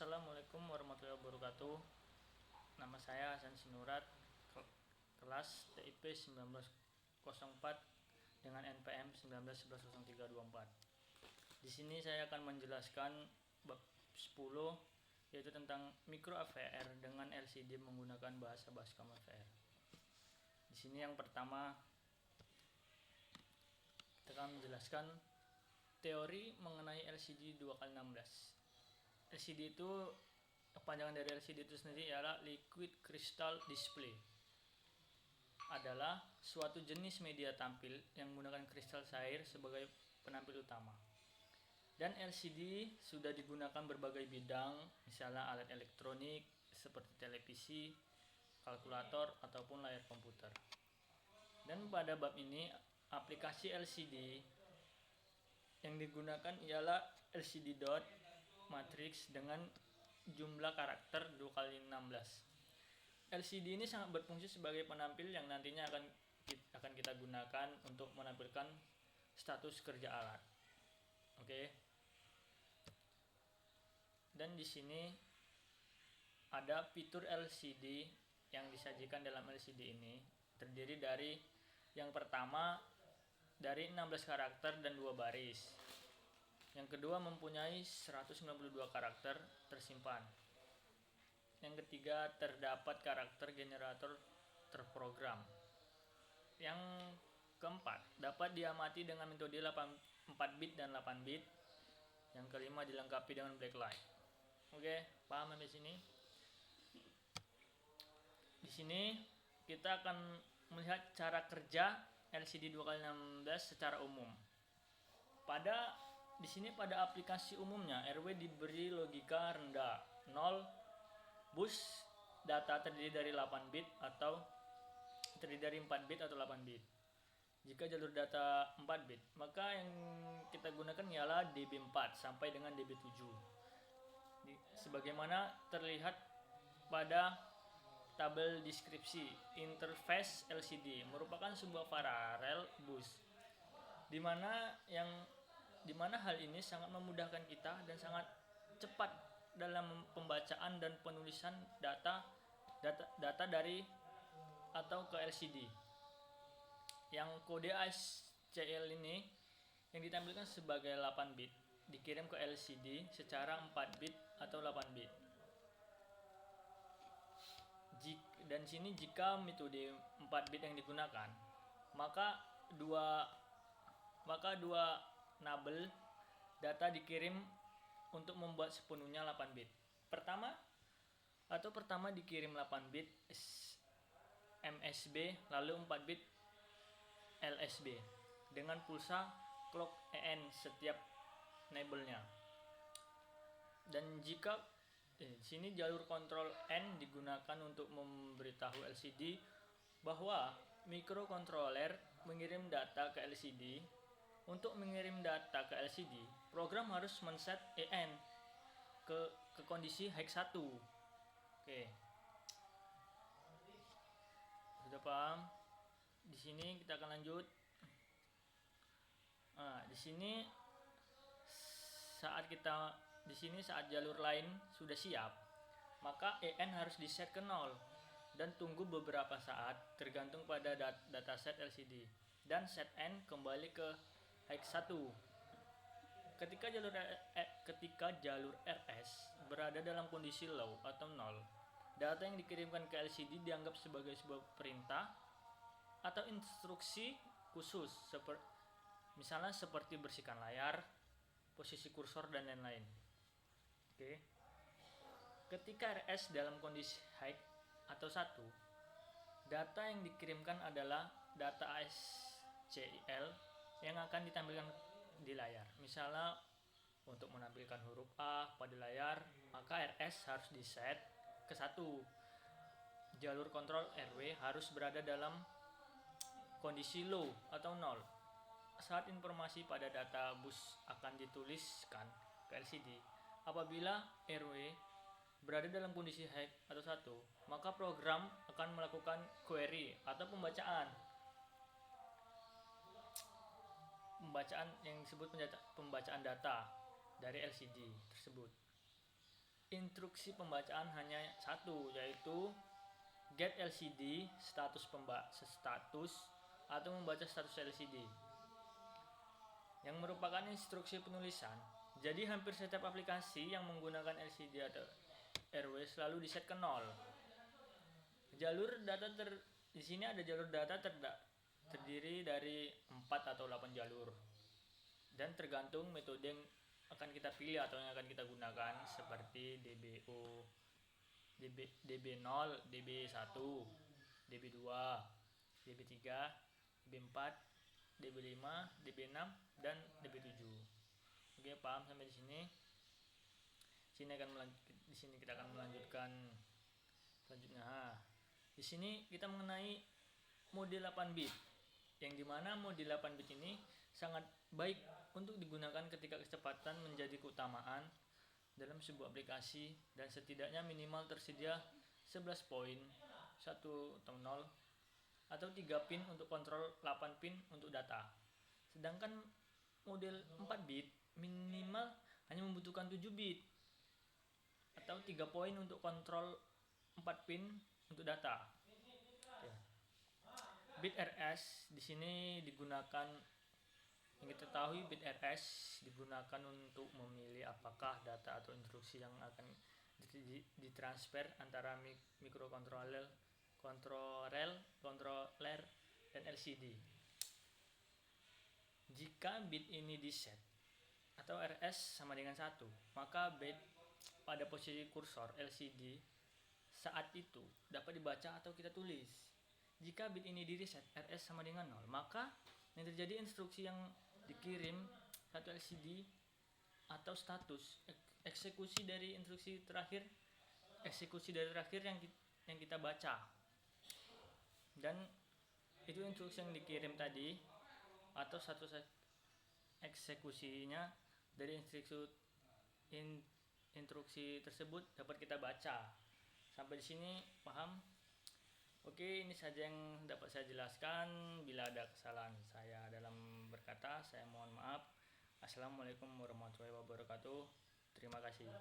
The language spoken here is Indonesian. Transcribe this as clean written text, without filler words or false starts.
Assalamualaikum warahmatullahi wabarakatuh. Nama saya Hasan Sinurat, kelas TIP 1904 dengan NPM 19110324. Di sini saya akan menjelaskan bab 10, yaitu tentang micro AVR dengan LCD menggunakan bahasa Bascom AVR. Di sini yang pertama kita akan menjelaskan teori mengenai LCD 2x16. LCD itu, kepanjangan dari LCD itu sendiri ialah Liquid Crystal Display. Adalah suatu jenis media tampil yang menggunakan kristal cair sebagai penampil utama. Dan LCD sudah digunakan berbagai bidang, misalnya alat elektronik seperti televisi, kalkulator, ataupun layar komputer. Dan pada bab ini, aplikasi LCD yang digunakan ialah LCD dot matrix dengan jumlah karakter 2x16. LCD ini sangat berfungsi sebagai penampil yang nantinya akan kita gunakan untuk menampilkan status kerja alat. Oke. Dan di sini ada fitur LCD yang disajikan dalam LCD ini terdiri dari yang pertama dari 16 karakter dan 2 baris. Yang kedua mempunyai 192 karakter tersimpan. Yang ketiga terdapat karakter generator terprogram. Yang keempat dapat diamati dengan metode 4 bit dan 8 bit. Yang kelima dilengkapi dengan backlight. Oke, paham sampai sini? Di sini kita akan melihat cara kerja LCD 2x16 secara umum. Di sini pada aplikasi umumnya RW diberi logika rendah 0, bus data terdiri dari 8 bit atau terdiri dari 4 bit atau 8 bit. Jika jalur data 4 bit, maka yang kita gunakan ialah DB4 sampai dengan DB7. Sebagaimana terlihat pada tabel deskripsi, interface LCD merupakan sebuah paralel bus di mana hal ini sangat memudahkan kita dan sangat cepat dalam pembacaan dan penulisan data dari atau ke LCD. Yang kode ASCII ini yang ditampilkan sebagai 8 bit dikirim ke LCD secara 4 bit atau 8 bit. Dan sini jika metode 4 bit yang digunakan, maka dua nabel data dikirim untuk membuat sepenuhnya 8 bit. Pertama dikirim 8 bit MSB lalu 4 bit LSB dengan pulsa clock EN setiap nabelnya. Dan jika sini jalur kontrol N digunakan untuk memberitahu LCD bahwa microcontroller mengirim data ke LCD. Untuk mengirim data ke LCD, program harus men-set EN ke kondisi hex 1. Oke. Sudah paham? Di sini kita akan lanjut. Di sini saat jalur lain sudah siap, maka EN harus di-set ke 0 dan tunggu beberapa saat tergantung pada dataset LCD dan set N kembali ke hex 1. Ketika jalur RS berada dalam kondisi low atau 0, data yang dikirimkan ke LCD dianggap sebagai sebuah perintah atau instruksi khusus misalnya seperti bersihkan layar, posisi kursor dan lain-lain. Oke. Ketika RS dalam kondisi high atau 1, data yang dikirimkan adalah data ASCII yang akan ditampilkan di layar. Misalnya untuk menampilkan huruf A pada layar, maka RS harus di-set ke 1. Jalur kontrol RW harus berada dalam kondisi low atau 0 saat informasi pada data bus akan dituliskan ke LCD. Apabila RW berada dalam kondisi high atau 1, maka program akan melakukan query atau pembacaan yang disebut pembacaan data dari LCD tersebut. instruksi pembacaan hanya satu, yaitu get LCD status atau membaca status LCD, yang merupakan instruksi penulisan. Jadi hampir setiap aplikasi yang menggunakan LCD atau RW selalu diset ke 0. Jalur data di sini ada jalur data terdiri dari 4 atau 8 jalur, dan tergantung metode yang akan kita pilih atau yang akan kita gunakan, seperti DBO, DB0, DB1, DB2, DB3, DB4, DB5, DB6, dan DB7. Oke, paham sampai di sini? Di sini kita akan melanjutkan selanjutnya. Di sini kita mengenai mode 8 bit, yang dimana mode 8 bit ini sangat baik untuk digunakan ketika kecepatan menjadi keutamaan dalam sebuah aplikasi, dan setidaknya minimal tersedia 11 poin, 1 atau 0, atau 3 pin untuk kontrol, 8 pin untuk data. Sedangkan model 4 bit minimal hanya membutuhkan 7 bit atau 3 poin untuk kontrol, 4 pin untuk data. Bit RS di sini digunakan, yang kita ketahui bit RS digunakan untuk memilih apakah data atau instruksi yang akan ditransfer antara mikrokontroler, kontroler, dan LCD. Jika bit ini diset atau RS sama dengan 1, maka bit pada posisi kursor LCD saat itu dapat dibaca atau kita tulis. Jika bit ini di reset RS sama dengan 0, maka yang terjadi instruksi yang dikirim satu LCD atau status eksekusi dari terakhir yang kita baca, dan itu instruksi yang dikirim tadi atau status eksekusinya dari instruksi tersebut dapat kita baca. Sampai di sini paham? Oke, ini saja yang dapat saya jelaskan. Bila ada kesalahan saya dalam berkata, saya mohon maaf. Assalamualaikum warahmatullahi wabarakatuh. Terima kasih.